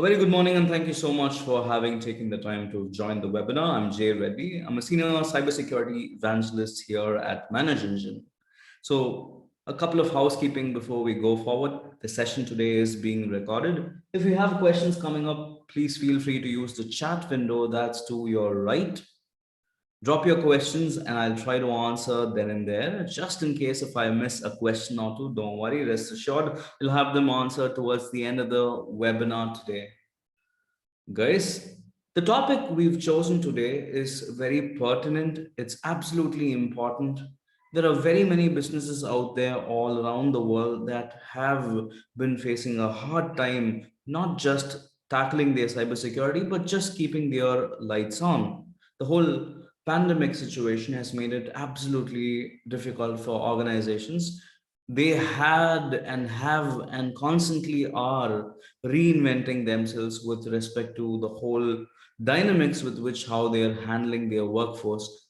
A very good morning and thank you so much for having taken the time to join the webinar. I'm Jay Reddy. I'm a senior cybersecurity evangelist here at Manage Engine. So a couple of housekeeping before we go forward. The session today is being recorded. If you have questions coming up, please feel free to use the chat window that's to your right. Drop your questions and I'll try to answer then and there. Just in case if I miss a question or two, don't worry, rest assured, we'll have them answered towards the end of the webinar today. Guys, the topic we've chosen today is very pertinent. It's absolutely important. There are very many businesses out there all around the world that have been facing a hard time, not just tackling their cybersecurity, but just keeping their lights on. The whole pandemic situation has made it absolutely difficult for organizations. They had and have and constantly are reinventing themselves with respect to the whole dynamics with which how they are handling their workforce.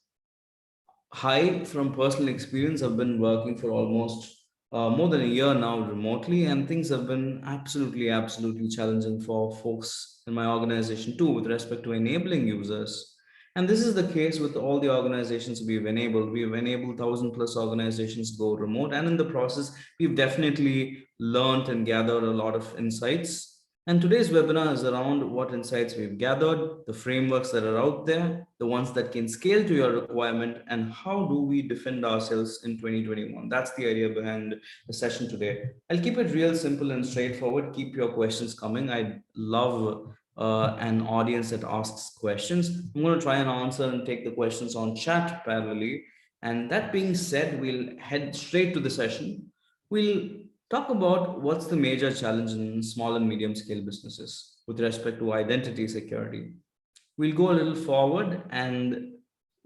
I, from personal experience, have been working for almost more than a year now remotely, and things have been absolutely challenging for folks in my organization too, with respect to enabling users. And this is the case with all the organizations we've enabled. We've enabled 1,000+ organizations go remote, and in the process, we've definitely learned and gathered a lot of insights. And today's webinar is around what insights we've gathered, the frameworks that are out there, the ones that can scale to your requirement, and how do we defend ourselves in 2021. That's the idea behind the session today. I'll keep it real simple and straightforward. Keep your questions coming. I love an audience that asks questions. I'm going to try and answer and take the questions on chat parallelly. And that being said, we'll head straight to the session. We'll talk about what's the major challenge in small and medium scale businesses with respect to identity security. We'll go a little forward and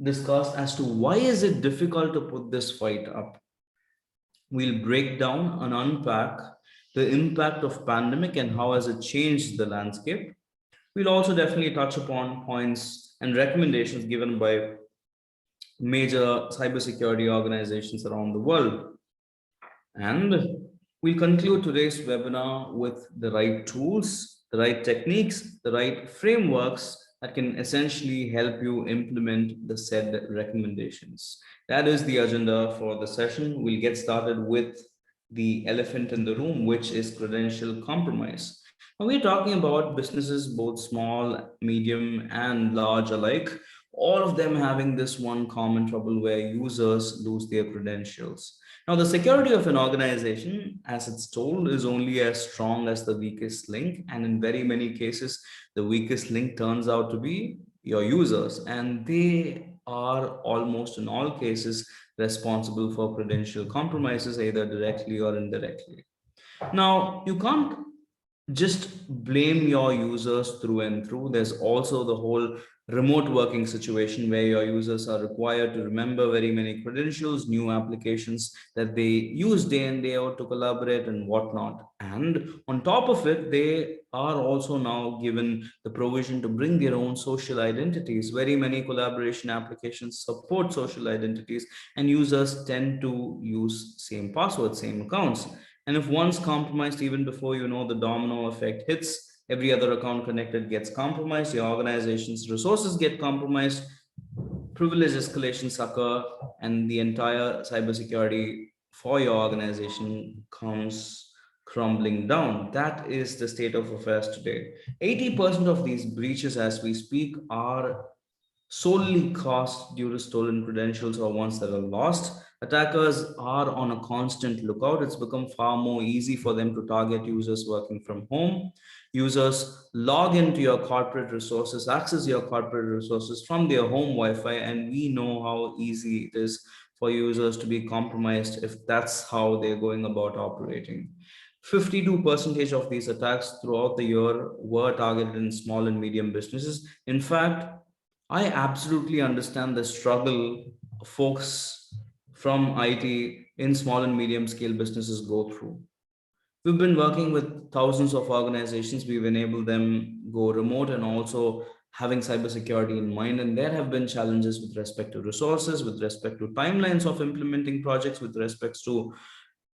discuss as to why is it difficult to put this fight up. We'll break down and unpack the impact of pandemic and how has it changed the landscape. We'll also definitely touch upon points and recommendations given by major cybersecurity organizations around the world. And we'll conclude today's webinar with the right tools, the right techniques, the right frameworks that can essentially help you implement the said recommendations. That is the agenda for the session. We'll get started with the elephant in the room, which is credential compromise. Now, we're talking about businesses, both small, medium, and large alike, all of them having this one common trouble where users lose their credentials. Now, the security of an organization, as it's told, is only as strong as the weakest link. And in very many cases, the weakest link turns out to be your users. And they are almost in all cases responsible for credential compromises, either directly or indirectly. Now, you can't just blame your users through and through. There's also the whole remote working situation where your users are required to remember very many credentials, new applications that they use day in, day out to collaborate and whatnot. And on top of it, they are also now given the provision to bring their own social identities. Very many collaboration applications support social identities, and users tend to use same passwords, same accounts. And if one's compromised, even before you know, the domino effect hits, every other account connected gets compromised, your organization's resources get compromised, privilege escalations occur, and the entire cybersecurity for your organization comes crumbling down. That is the state of affairs today. 80% of these breaches as we speak are solely caused due to stolen credentials or ones that are lost. Attackers are on a constant lookout. It's become far more easy for them to target users working from home. Users log into your corporate resources, access your corporate resources from their home Wi-Fi, and we know how easy it is for users to be compromised if that's how they're going about operating. 52% of these attacks throughout the year were targeted in small and medium businesses. In fact, I absolutely understand the struggle folks from IT in small and medium scale businesses go through. We've been working with thousands of organizations. We've enabled them go remote and also having cybersecurity in mind. And there have been challenges with respect to resources, with respect to timelines of implementing projects, with respect to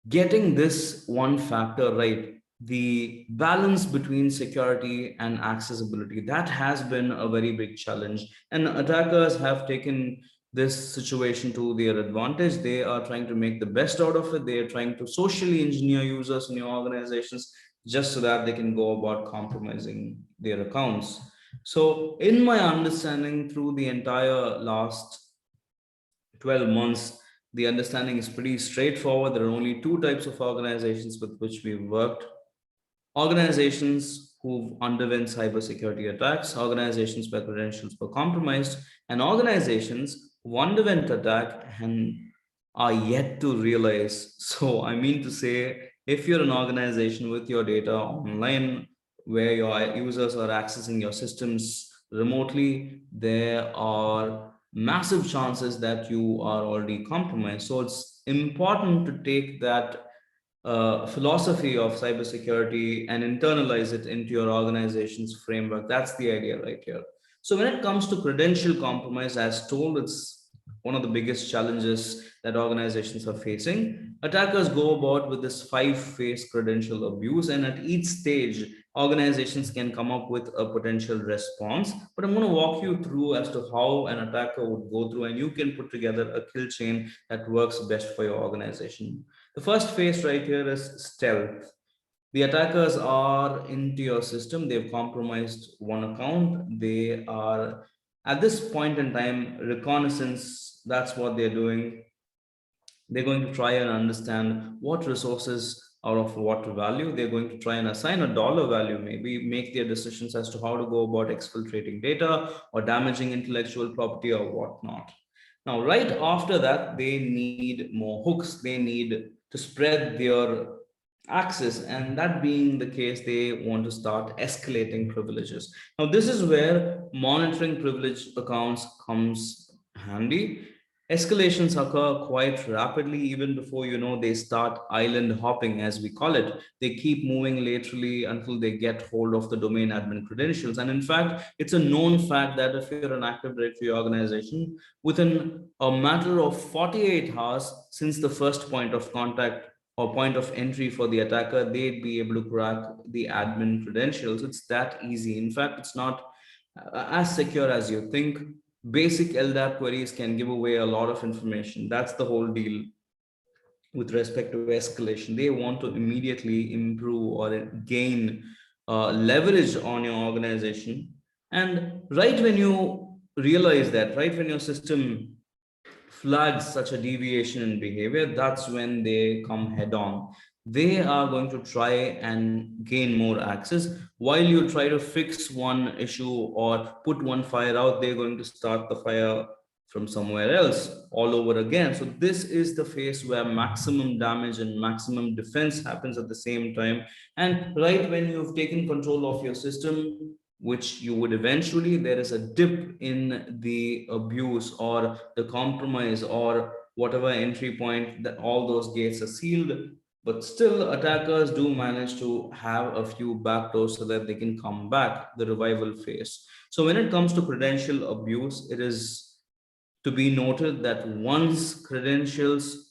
getting this one factor right. the balance between security and accessibility, that has been a very big challenge. And attackers have taken this situation to their advantage. They are trying to make the best out of it. They are trying to socially engineer users in your organizations just so that they can go about compromising their accounts. So, in my understanding, through the entire last 12 months, the understanding is pretty straightforward. There are only two types of organizations with which we've worked: organizations who've underwent cybersecurity attacks, organizations where credentials were compromised, and organizations who underwent attack and are yet to realize. So, I mean to say, if you're an organization with your data online where your users are accessing your systems remotely, there are massive chances that you are already compromised. So, it's important to take that philosophy of cybersecurity and internalize it into your organization's framework. That's the idea right here. So when it comes to credential compromise, as told, it's one of the biggest challenges that organizations are facing. Attackers go about with this five-phase credential abuse, and at each stage, organizations can come up with a potential response. But I'm going to walk you through as to how an attacker would go through, and you can put together a kill chain that works best for your organization. The first phase right here is stealth. The attackers are into your system. They've compromised one account. They are, at this point in time, reconnaissance. That's what they're doing. They're going to try and understand what resources are of what value. They're going to try and assign a dollar value, maybe make their decisions as to how to go about exfiltrating data or damaging intellectual property or whatnot. Now, right after that, they need more hooks. They need to spread their access, and that being the case, they want to start escalating privileges. Now, this is where monitoring privileged accounts comes handy. Escalations occur quite rapidly. Even before you know, they start island hopping, as we call it. They keep moving laterally until they get hold of the domain admin credentials. And in fact, it's a known fact that if you're an Active Directory organization, within a matter of 48 hours since the first point of contact or point of entry for the attacker, they'd be able to crack the admin credentials. It's that easy. In fact, it's not as secure as you think. Basic LDAP queries can give away a lot of information. That's the whole deal with respect to escalation. They want to immediately improve or gain leverage on your organization. And right when you realize that, right when your system flags such a deviation in behavior, that's when they come head on. They are going to try and gain more access. While you try to fix one issue or put one fire out, they're going to start the fire from somewhere else all over again. So this is the phase where maximum damage and maximum defense happens at the same time. And right when you've taken control of your system, which you would eventually, there is a dip in the abuse or the compromise or whatever entry point, that all those gates are sealed. But still, attackers do manage to have a few backdoors so that they can come back, the revival phase. So when it comes to credential abuse, it is to be noted that once credentials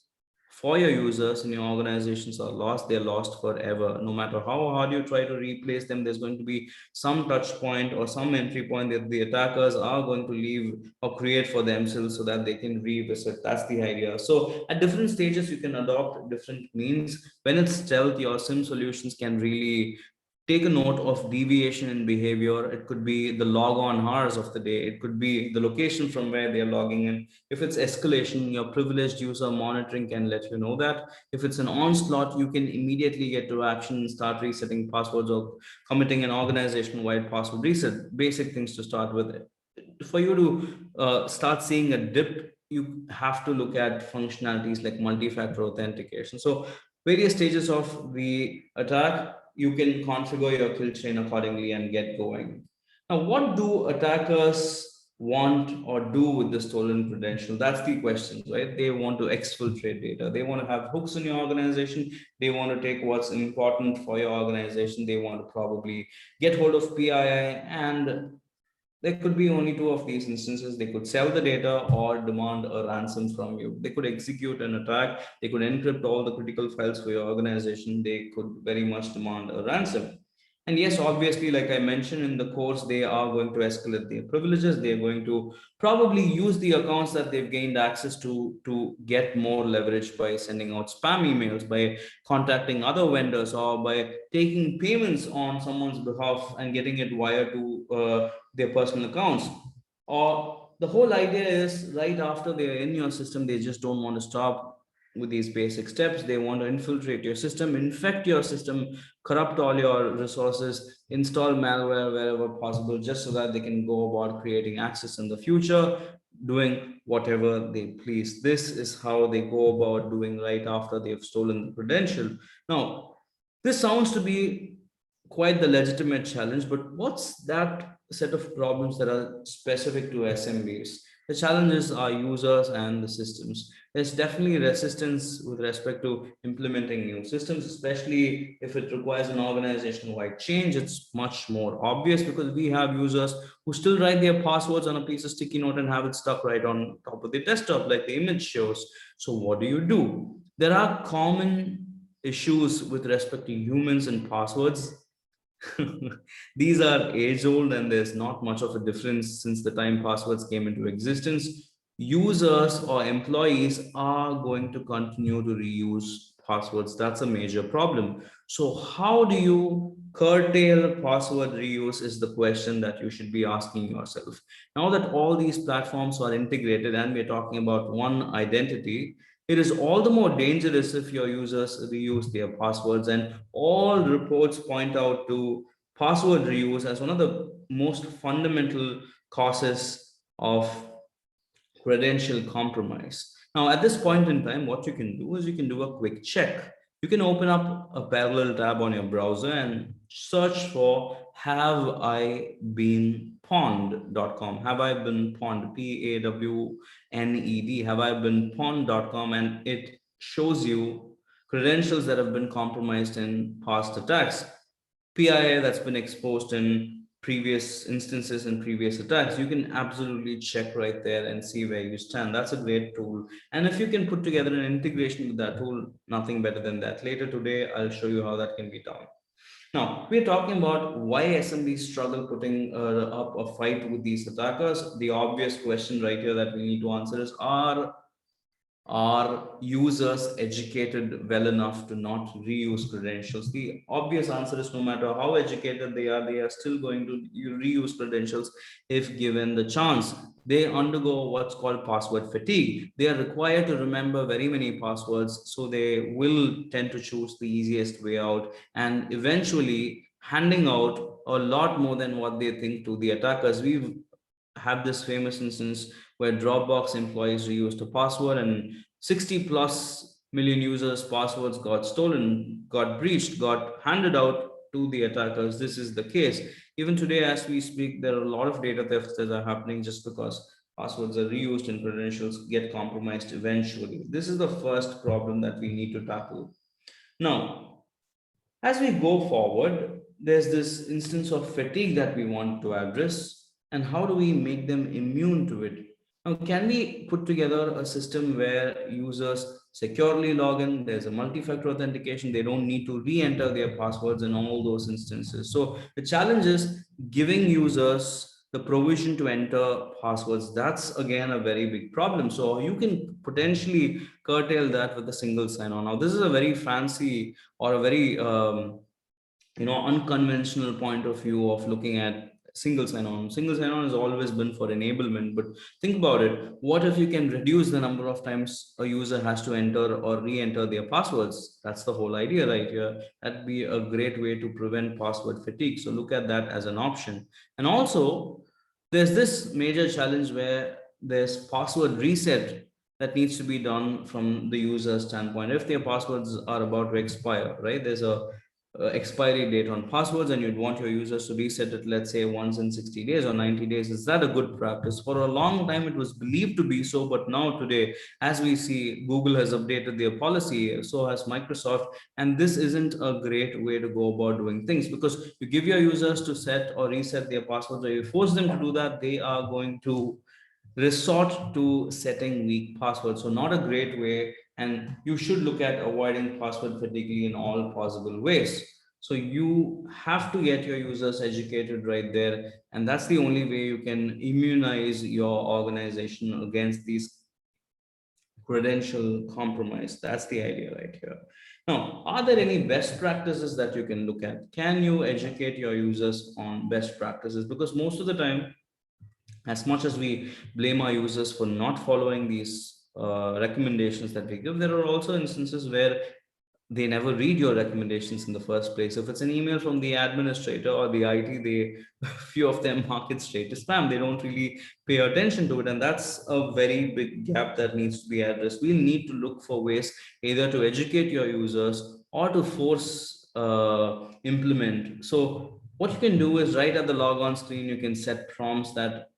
for your users in your organizations are lost, they're lost forever. No matter how hard you try to replace them, there's going to be some touch point or some entry point that the attackers are going to leave or create for themselves so that they can revisit. That's the idea. So at different stages, you can adopt different means. When it's stealth, your SIM solutions can really take a note of deviation in behavior. It could be the log on hours of the day. It could be the location from where they're logging in. If it's escalation, your privileged user monitoring can let you know that. If it's an onslaught, you can immediately get to action and start resetting passwords or committing an organization wide password reset. Basic things to start with. For you to start seeing a dip, you have to look at functionalities like multi-factor authentication. So various stages of the attack, you can configure your kill chain accordingly and get going. Now, what do attackers want or do with the stolen credential? That's the question, right? They want to exfiltrate data. They want to have hooks in your organization. They want to take what's important for your organization. They want to probably get hold of PII and There could be only two of these instances. They could sell the data or demand a ransom from you. They could execute an attack. They could encrypt all the critical files for your organization. They could very much demand a ransom. And yes, obviously, like I mentioned in the course, they are going to escalate their privileges. They are going to probably use the accounts that they've gained access to get more leverage by sending out spam emails, by contacting other vendors, or by taking payments on someone's behalf and getting it wired to their personal accounts. Or the whole idea is right after they're in your system, they just don't want to stop with these basic steps. They want to infiltrate your system, infect your system, corrupt all your resources, install malware wherever possible, just so that they can go about creating access in the future, doing whatever they please. This is how they go about doing right after they've stolen the credential. Now, this sounds to be quite the legitimate challenge, but what's that set of problems that are specific to SMBs? The challenges are users and the systems. There's definitely resistance with respect to implementing new systems, especially if it requires an organization-wide change. It's much more obvious because we have users who still write their passwords on a piece of sticky note and have it stuck right on top of the desktop, like the image shows. So what do? There are common issues with respect to humans and passwords. These are age old, and there's not much of a difference since the time passwords came into existence. Users or employees are going to continue to reuse passwords. That's a major problem. So, how do you curtail password reuse? Is the question that you should be asking yourself. Now that all these platforms are integrated and we're talking about one identity, it is all the more dangerous if your users reuse their passwords, and all reports point out to password reuse as one of the most fundamental causes of credential compromise. Now, at this point in time, what you can do is you can do a quick check. You can open up a parallel tab on your browser and search for have I been pawned.com. Have I been pawned? PAWNED. Have I been pawned.com, and it shows you credentials that have been compromised in past attacks. PII that's been exposed in previous instances and previous attacks. You can absolutely check right there and see where you stand. That's a great tool. And if you can put together an integration with that tool, nothing better than that. Later today, I'll show you how that can be done. Now, we're talking about why SMBs struggle putting up a fight with these attackers. The obvious question right here that we need to answer is, are users educated well enough to not reuse credentials? The obvious answer is no matter how educated they are still going to reuse credentials if given the chance. They undergo what's called password fatigue. They are required to remember very many passwords, so they will tend to choose the easiest way out and eventually handing out a lot more than what they think to the attackers. We've had this famous instance where Dropbox employees reused a password and 60 plus million users' passwords got stolen, got breached, got handed out to the attackers. This is the case. Even today, as we speak, there are a lot of data thefts that are happening just because passwords are reused and credentials get compromised eventually. This is the first problem that we need to tackle. Now, as we go forward, there's this instance of fatigue that we want to address, and how do we make them immune to it? Now, can we put together a system where users securely log in? There's a multi-factor authentication. They don't need to re-enter their passwords in all those instances. So the challenge is giving users the provision to enter passwords. That's again a very big problem. So you can potentially curtail that with a single sign-on. Now, this is a very fancy or a very unconventional point of view of looking at single sign-on has always been for enablement, but think about it. What if you can reduce the number of times a user has to enter or re-enter their passwords? That's the whole idea right here. That'd be a great way to prevent password fatigue, so look at that as an option. And also, there's this major challenge where there's password reset that needs to be done from the user standpoint if their passwords are about to expire, right? There's a expiry date on passwords and you'd want your users to reset it, let's say once in 60 days or 90 days. Is that a good practice? For a long time, it was believed to be so, but now today, as we see, Google has updated their policy, so has Microsoft, and this isn't a great way to go about doing things, because you give your users to set or reset their passwords, or you force them to do that, they are going to resort to setting weak passwords. So not a great way, and you should look at avoiding password fatigue in all possible ways. So you have to get your users educated right there, and that's the only way you can immunize your organization against these credential compromise. That's the idea right here. Now, are there any best practices that you can look at? Can you educate your users on best practices? Because most of the time, as much as we blame our users for not following these recommendations that we give, there are also instances where they never read your recommendations in the first place. If it's an email from the administrator or the IT, they few of them mark it straight to spam. They don't really pay attention to it, and that's a very big gap that needs to be addressed. We'll need to look for ways either to educate your users or to force implement. So what you can do is right at the logon screen, you can set prompts that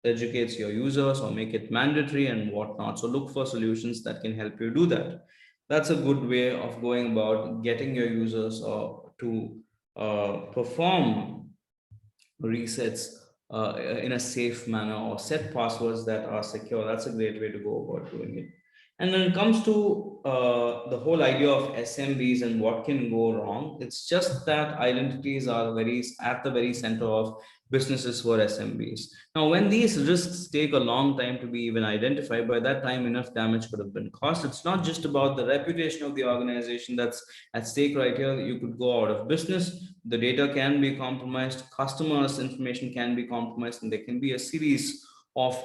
educates your users or make it mandatory and whatnot. So look for solutions that can help you do that. That's a good way of going about getting your users to perform resets in a safe manner or set passwords that are secure. That's a great way to go about doing it. And when it comes to the whole idea of SMBs and what can go wrong, it's just that identities are very at the very center of businesses for SMBs. Now, when these risks take a long time to be even identified, by that time enough damage could have been caused. It's not just about the reputation of the organization that's at stake right here. You could go out of business, the data can be compromised, customers' information can be compromised, and there can be a series of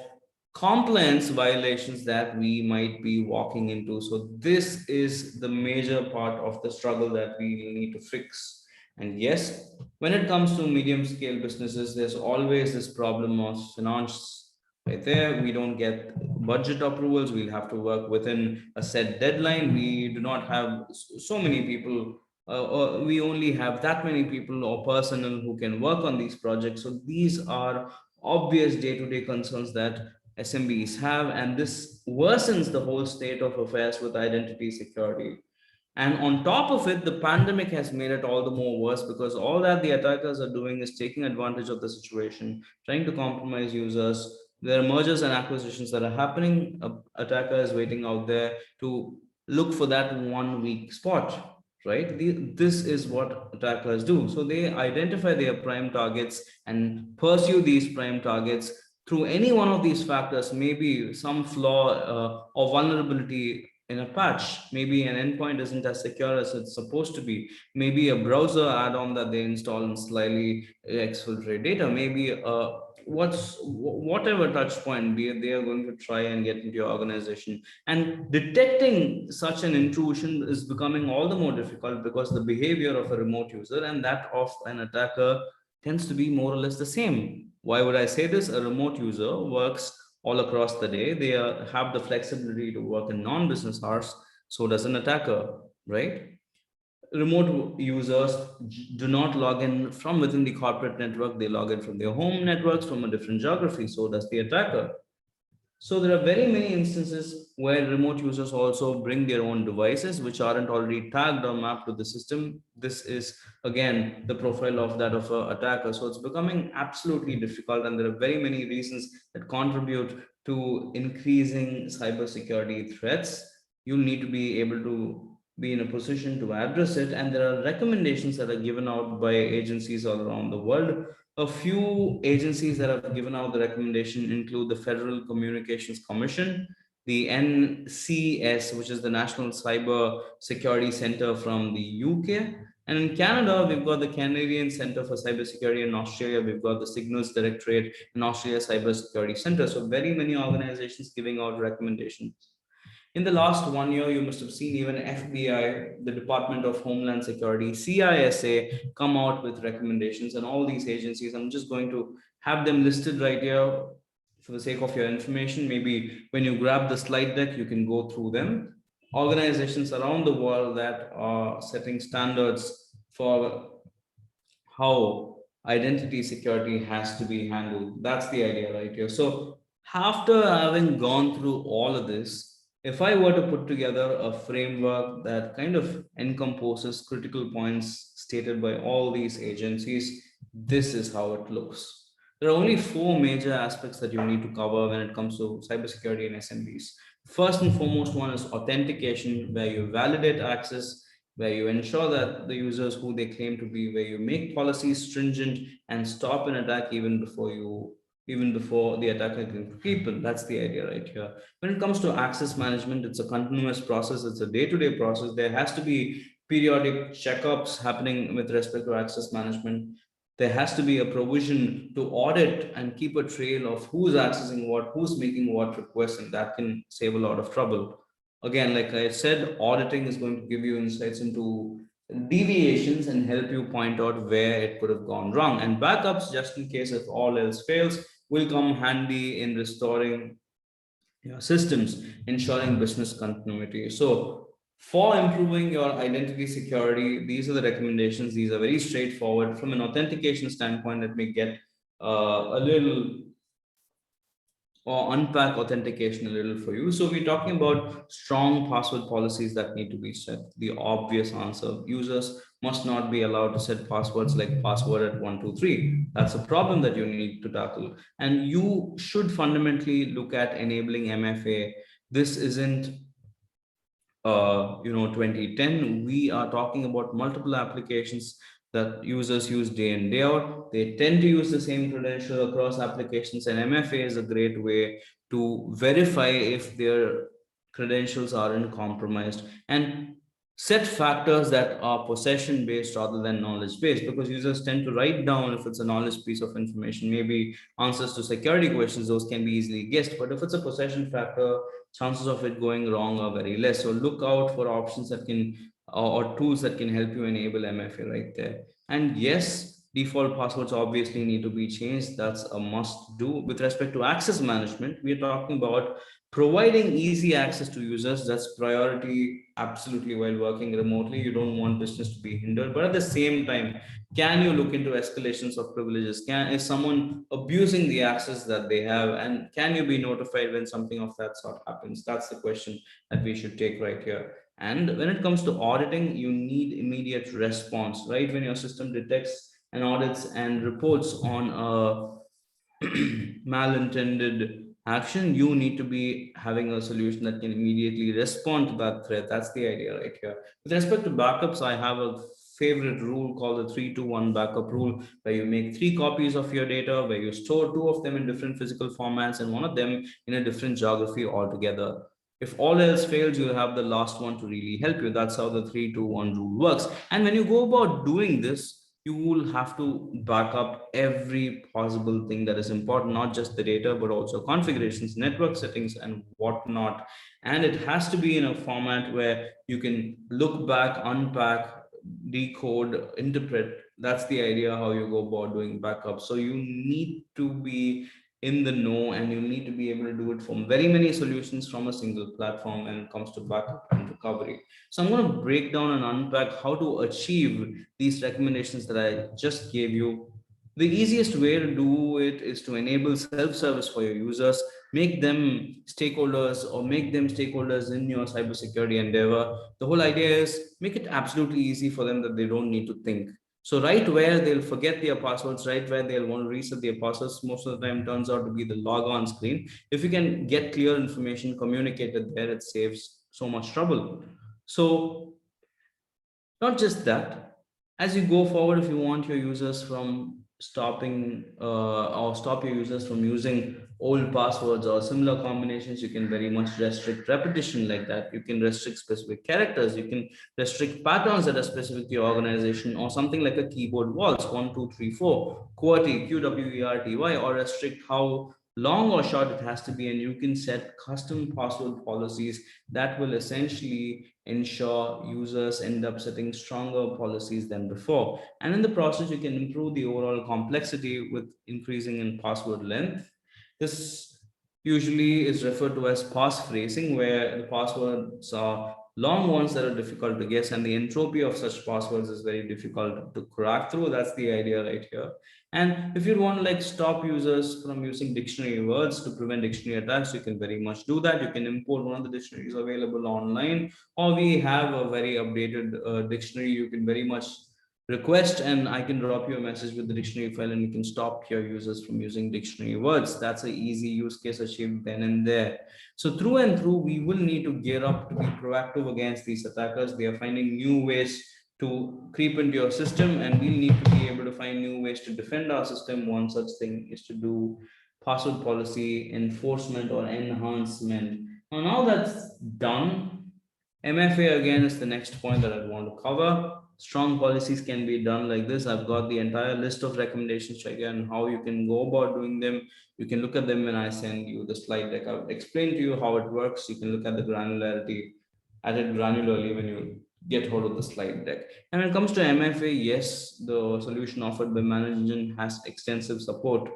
compliance violations that we might be walking into. So this is the major part of the struggle that we need to fix. And yes, when it comes to medium scale businesses, there's always this problem of finance right there. We don't get budget approvals. We'll have to work within a set deadline. We do not have so many people, or we only have that many people or personnel who can work on these projects. So these are obvious day-to-day concerns that SMBs have, and this worsens the whole state of affairs with identity security. And on top of it, the pandemic has made it all the more worse, because all that the attackers are doing is taking advantage of the situation, trying to compromise users. There are mergers and acquisitions that are happening. A attacker is waiting out there to look for that one weak spot, right? This is what attackers do. So they identify their prime targets and pursue these prime targets through any one of these factors, maybe some flaw or vulnerability in a patch. Maybe an endpoint isn't as secure as it's supposed to be. Maybe a browser add-on that they install and slightly exfiltrate data. Maybe whatever touch point they are going to try and get into your organization. And detecting such an intrusion is becoming all the more difficult, because the behavior of a remote user and that of an attacker tends to be more or less the same. Why would I say this? A remote user works all across the day. They have the flexibility to work in non-business hours. So does an attacker, right? Remote users do not log in from within the corporate network. They log in from their home networks from a different geography. So does the attacker. So there are very many instances where remote users also bring their own devices which aren't already tagged or mapped to the system. This is again the profile of that of an attacker. So it's becoming absolutely difficult, and there are very many reasons that contribute to increasing cybersecurity threats. You need to be able to be in a position to address it, and there are recommendations that are given out by agencies all around the world. A few agencies that have given out the recommendation include the Federal Communications Commission, the NCS, which is the National Cyber Security Center from the UK. And in Canada, we've got the Canadian Center for Cybersecurity. In Australia, we've got the Signals Directorate, in Australia Cybersecurity Center. So very many organizations giving out recommendations. In the last 1 year, you must have seen even FBI, the Department of Homeland Security, CISA come out with recommendations, and all these agencies. I'm just going to have them listed right here for the sake of your information. Maybe when you grab the slide deck, you can go through them. Organizations around the world that are setting standards for how identity security has to be handled. That's the idea right here. So, after having gone through all of this, if I were to put together a framework that kind of encompasses critical points stated by all these agencies, this is how it looks. There are only four major aspects that you need to cover when it comes to cybersecurity and SMBs. First and foremost one is authentication, where you validate access, where you ensure that the users who they claim to be, where you make policies stringent and stop an attack even before the attacker can creep in. That's the idea right here. When it comes to access management, it's a continuous process, it's a day-to-day process. There has to be periodic checkups happening with respect to access management. There has to be a provision to audit and keep a trail of who's accessing what, who's making what requests, and that can save a lot of trouble. Again, like I said, auditing is going to give you insights into deviations and help you point out where it could have gone wrong. And backups, just in case if all else fails, will come handy in restoring your systems, ensuring business continuity. So, for improving your identity security, these are the recommendations. These are very straightforward. From an authentication standpoint, let me get a little or unpack authentication a little for you. So we're talking about strong password policies that need to be set. The obvious answer: users must not be allowed to set passwords like password at 123. That's a problem that you need to tackle. And you should fundamentally look at enabling MFA. This isn't 2010. We are talking about multiple applications that users use day in day out. They tend to use the same credential across applications, and MFA is a great way to verify if their credentials aren't compromised, and set factors that are possession based rather than knowledge based, because users tend to write down if it's a knowledge piece of information, maybe answers to security questions, those can be easily guessed. But if it's a possession factor, chances of it going wrong are very less. So look out for options that can or tools that can help you enable MFA right there. And yes, default passwords obviously need to be changed. That's a must do. With respect to access management, we are talking about providing easy access to users. That's priority absolutely while working remotely. You don't want business to be hindered, but at the same time, can you look into escalations of privileges? Is someone abusing the access that they have, and can you be notified when something of that sort happens? That's the question that we should take right here. And when it comes to auditing, you need immediate response, right? When your system detects and audits and reports on a malintended action, you need to be having a solution that can immediately respond to that threat. That's the idea right here. With respect to backups, I have a favorite rule called the 3-2-1 backup rule, where you make 3 copies of your data, where you store 2 of them in different physical formats and one of them in a different geography altogether. If all else fails, you'll have the last one to really help you. That's how the 3-2-1 rule works. And when you go about doing this, you will have to back up every possible thing that is important, not just the data, but also configurations, network settings, and whatnot. And it has to be in a format where you can look back, unpack, decode, interpret. That's the idea how you go about doing backup. So you need to be in the know, and you need to be able to do it from very many solutions from a single platform when it comes to backup and recovery. So I'm going to break down and unpack how to achieve these recommendations that I just gave you. The easiest way to do it is to enable self-service for your users, make them stakeholders in your cybersecurity endeavor. The whole idea is make it absolutely easy for them that they don't need to think. So right where they'll forget their passwords, right where they'll want to reset their passwords, most of the time turns out to be the log on screen. If you can get clear information communicated there, it saves so much trouble. So not just that, as you go forward, if you want your users from stopping or stop your users from using old passwords or similar combinations, you can very much restrict repetition like that. You can restrict specific characters. You can restrict patterns that are specific to your organization, or something like a keyboard waltz 1 2 3 4 QWERTY QWERTY, or restrict how long or short it has to be. And you can set custom password policies that will essentially ensure users end up setting stronger policies than before. And in the process, you can improve the overall complexity with increasing in password length. This usually is referred to as passphrasing, where the passwords are long ones that are difficult to guess, and the entropy of such passwords is very difficult to crack through. That's the idea right here. And if you want to like stop users from using dictionary words to prevent dictionary attacks, you can very much do that. You can import one of the dictionaries available online, or we have a very updated dictionary. You can very much request, and I can drop you a message with the dictionary file, and you can stop your users from using dictionary words. That's an easy use case achieved then and there. So through and through, we will need to gear up to be proactive against these attackers. They are finding new ways to creep into your system, and we'll need to be able to find new ways to defend our system. One such thing is to do password policy enforcement or enhancement. Now that's done, MFA again is the next point that I want to cover. Strong policies can be done like this. I've got the entire list of recommendations right here and how you can go about doing them. You can look at them when I send you the slide deck. I'll explain to you how it works. You can look at the granularity, at it granularly when you get hold of the slide deck. And when it comes to MFA, yes, the solution offered by Manage Engine has extensive support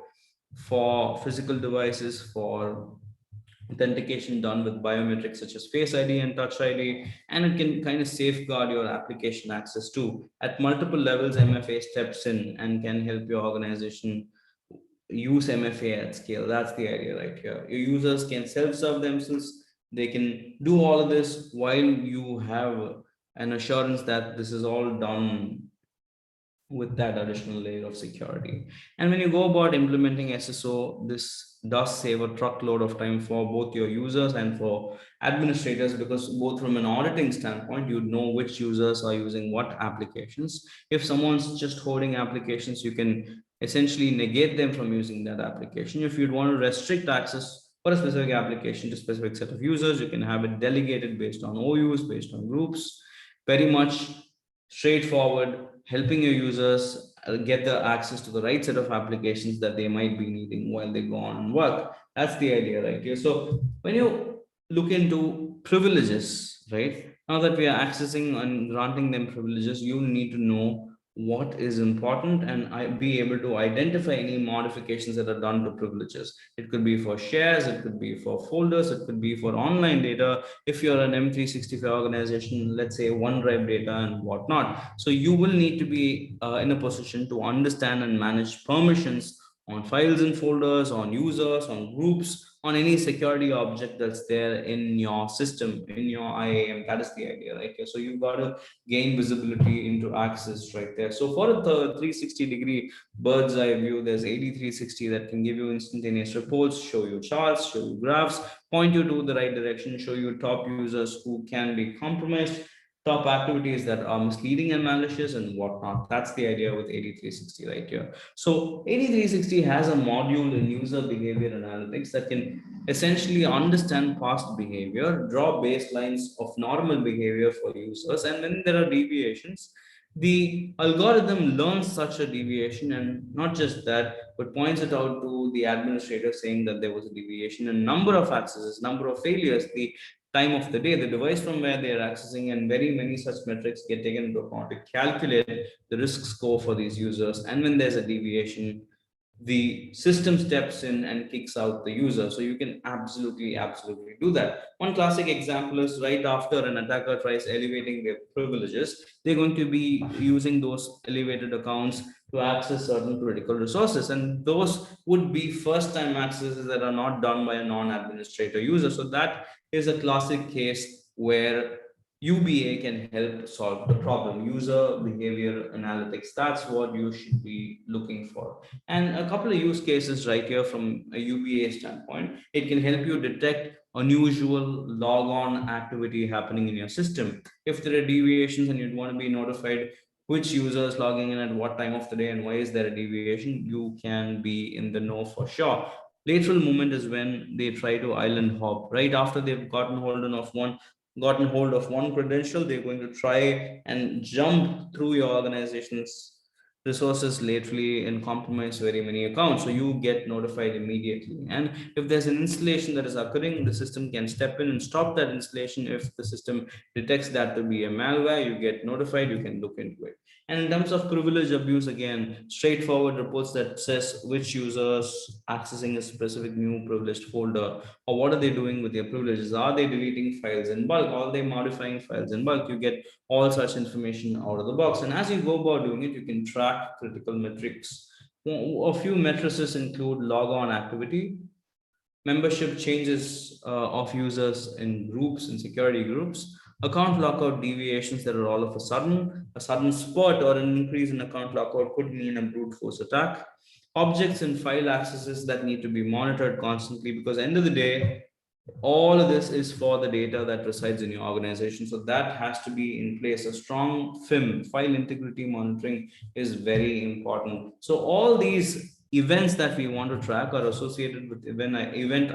for physical devices, for authentication done with biometrics such as Face ID and Touch ID, and it can kind of safeguard your application access too. At multiple levels, MFA steps in and can help your organization use MFA at scale. That's the idea right here. Your users can self-serve themselves. They can do all of this while you have an assurance that this is all done with that additional layer of security. And when you go about implementing SSO, this does save a truckload of time for both your users and for administrators, because both from an auditing standpoint, you know which users are using what applications. If someone's just holding applications, you can essentially negate them from using that application. If you'd want to restrict access for a specific application to a specific set of users, you can have it delegated based on OUs, based on groups. Very much straightforward, helping your users get the access to the right set of applications that they might be needing while they go on and work. That's the idea right here. So when you look into privileges, right, now that we are accessing and granting them privileges, you need to know what is important and be able to identify any modifications that are done to privileges. It could be for shares, it could be for folders, it could be for online data. If you're an M365 organization, let's say OneDrive data and whatnot. So you will need to be in a position to understand and manage permissions on files and folders, on users, on groups, on any security object that's there in your system, in your IAM. That is the idea, right? So you've got to gain visibility into access right there. So for the 360-degree bird's eye view, there's AD360 that can give you instantaneous reports, show you charts, show you graphs, point you to the right direction, show you top users who can be compromised, top activities that are misleading and malicious and whatnot. That's the idea with AD360 right here. So AD360 has a module in user behavior analytics that can essentially understand past behavior, draw baselines of normal behavior for users, and when there are deviations, the algorithm learns such a deviation, and not just that, but points it out to the administrator saying that there was a deviation and number of accesses, number of failures, the time of the day, the device from where they are accessing, and very many such metrics get taken into account to calculate the risk score for these users. And when there's a deviation, the system steps in and kicks out the user. So you can absolutely do that. One classic example is right after an attacker tries elevating their privileges, they're going to be using those elevated accounts to access certain critical resources. And those would be first time accesses that are not done by a non-administrator user. So that is a classic case where UBA can help solve the problem. User behavior analytics. That's what you should be looking for. And a couple of use cases right here from a UBA standpoint. It can help you detect unusual logon activity happening in your system. If there are deviations and you'd want to be notified which user is logging in at what time of the day and why is there a deviation, you can be in the know for sure. Lateral movement is when they try to island hop. Right after they've gotten hold of one credential, they're going to try and jump through your organization's resources lately and compromise very many accounts. So you get notified immediately. And if there's an installation that is occurring, the system can step in and stop that installation. If the system detects that to be a malware, you get notified, you can look into it. And in terms of privilege abuse, again, straightforward reports that says which users accessing a specific new privileged folder, or what are they doing with their privileges? Are they deleting files in bulk? Are they modifying files in bulk? You get all such information out of the box. And as you go about doing it, you can track critical metrics. A few matrices include log on activity, membership changes of users in groups and security groups, account lockout deviations that are all of a sudden spurt or an increase in account lockout could mean a brute force attack, objects and file accesses that need to be monitored constantly, because end of the day, all of this is for the data that resides in your organization. So that has to be in place. A strong file integrity monitoring is very important. So all these events that we want to track are associated with event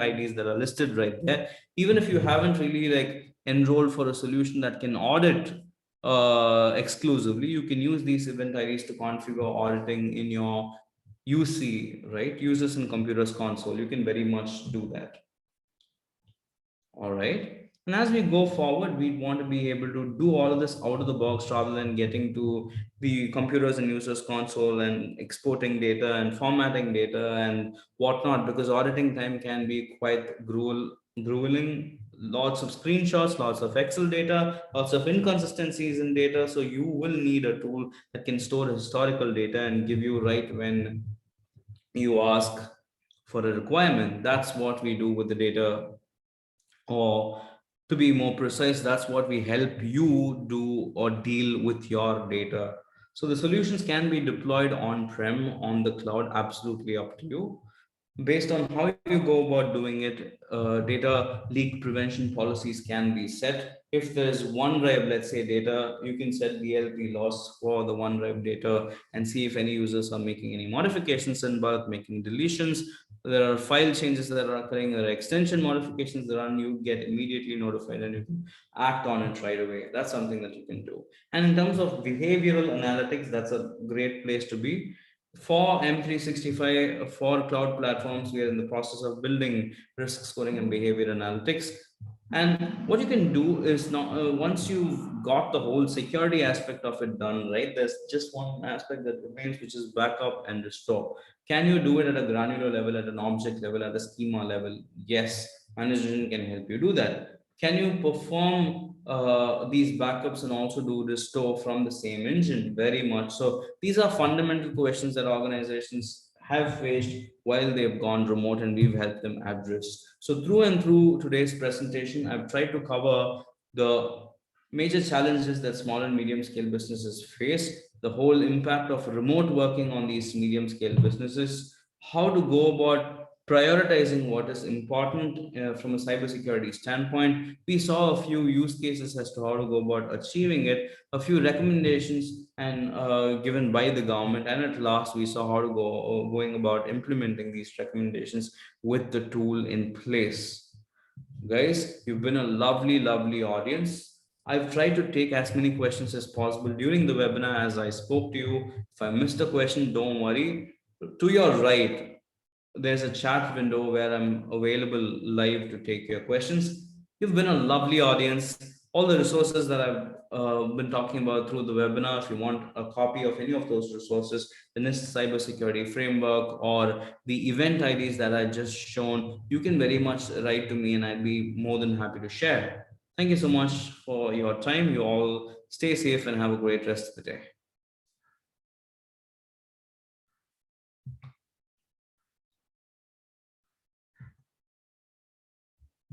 IDs that are listed right there. Even if you haven't really like enrolled for a solution that can audit exclusively, you can use these event IDs to configure auditing in your UC, right? Users in computers console. You can very much do that. All right. And as we go forward, we want to be able to do all of this out of the box rather than getting to the computers and users console and exporting data and formatting data and whatnot, because auditing time can be quite grueling. Lots of screenshots, lots of Excel data, lots of inconsistencies in data. So you will need a tool that can store historical data and give you right when you ask for a requirement. That's what we do with the data, or to be more precise, that's what we help you do or deal with your data. So the solutions can be deployed on-prem, on the cloud, absolutely up to you. Based on how you go about doing it, data leak prevention policies can be set. If there's OneDrive, let's say data, you can set DLP loss for the OneDrive data and see if any users are making any modifications in bulk, making deletions. There are file changes that are occurring, there are extension modifications that are, you get immediately notified and you can act on it right away. That's something that you can do. And in terms of behavioral analytics, that's a great place to be. For M365, for cloud platforms, we are in the process of building risk scoring and behavior analytics. And what you can do is now, once you've got the whole security aspect of it done, right, there's just one aspect that remains, which is backup and restore. Can you do it at a granular level, at an object level, at a schema level? Yes, management can help you do that. Can you perform these backups and also do restore from the same engine? Very much so. These are fundamental questions that organizations have faced while they've gone remote, and we've helped them address. So through and through today's presentation, I've tried to cover the major challenges that small and medium scale businesses face, the whole impact of remote working on these medium scale businesses, how to go about prioritizing what is important from a cybersecurity standpoint. We saw a few use cases as to how to go about achieving it, a few recommendations and given by the government, and at last we saw how to going about implementing these recommendations with the tool in place. Guys, you've been a lovely audience. I've tried to take as many questions as possible during the webinar as I spoke to you. If I missed a question, don't worry. To your right, there's a chat window where I'm available live to take your questions. You've been a lovely audience. All the resources that I've been talking about through the webinar, if you want a copy of any of those resources, the NIST cybersecurity framework or the event IDs that I just shown, you can very much write to me and I'd be more than happy to share. Thank you so much for your time. You all stay safe and have a great rest of the day.